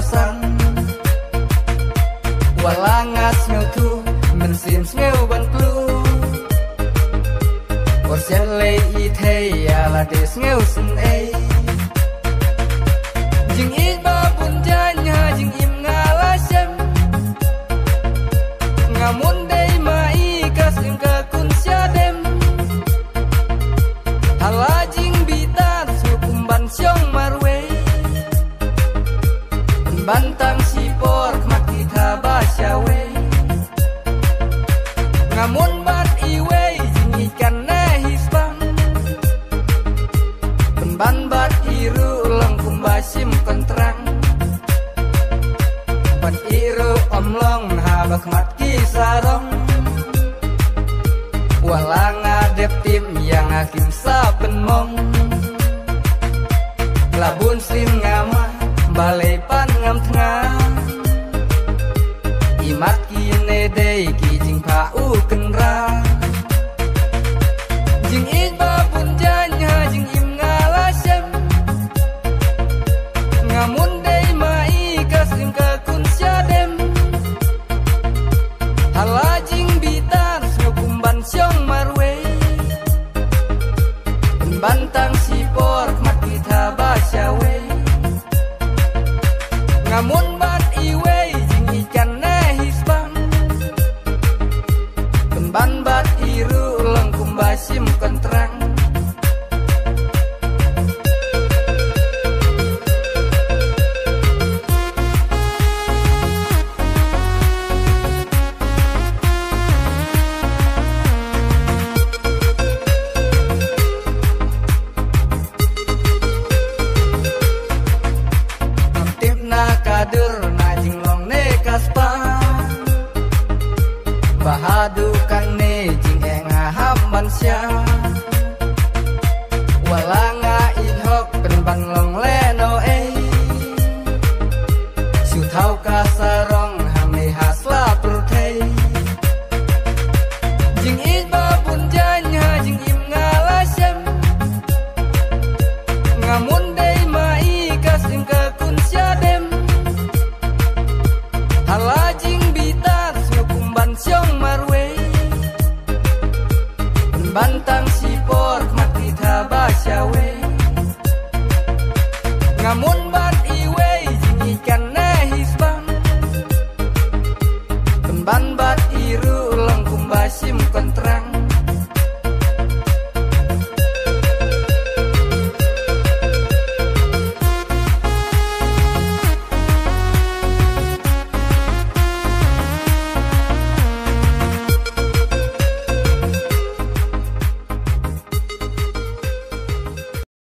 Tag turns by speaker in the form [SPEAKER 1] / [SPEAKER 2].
[SPEAKER 1] sang walangas ngatu mensim ngeu ban klu or sele I thei ala des ngeu sun ei jing I ba bun janya jing im ngala sem ngamun dei mai kasim ka kun siadem halajing bitar sukumban siong marwe bantang sipor kmat kita basyawe ngamun bat iwe jing ikan nahisbang penban bat iru lengkum basim kontrang ban iru omlong habak mat kisarong walang adep tim yang akim sapen mong labun sim ngama balai pan ngam tengah imat kine dei ki jing pa u kenra jing in ba pun janya jing im ngalasem ngamun dei mai kasim ka kun siadem halajing bitar sukumban siong marwe bantang sipor mat kita basyawe ngamun bat iwe jing ikan nahisbang penban bat iru lengkum basim kontrang kader najing long ne kaspa bahadu kang ne jing enga hamban sya walanga inhok penban long leno su thau ka sarong hame hasla prutei jing in ba pun janya jing im ngalasem ngamun dei mai kasim ka kun siadem halajing bitar sukumban siong marwe bantang sipor mat kita basyawe ngamun bat iwe jing ikan nahisbang penban bat iru lengkum basim kontrang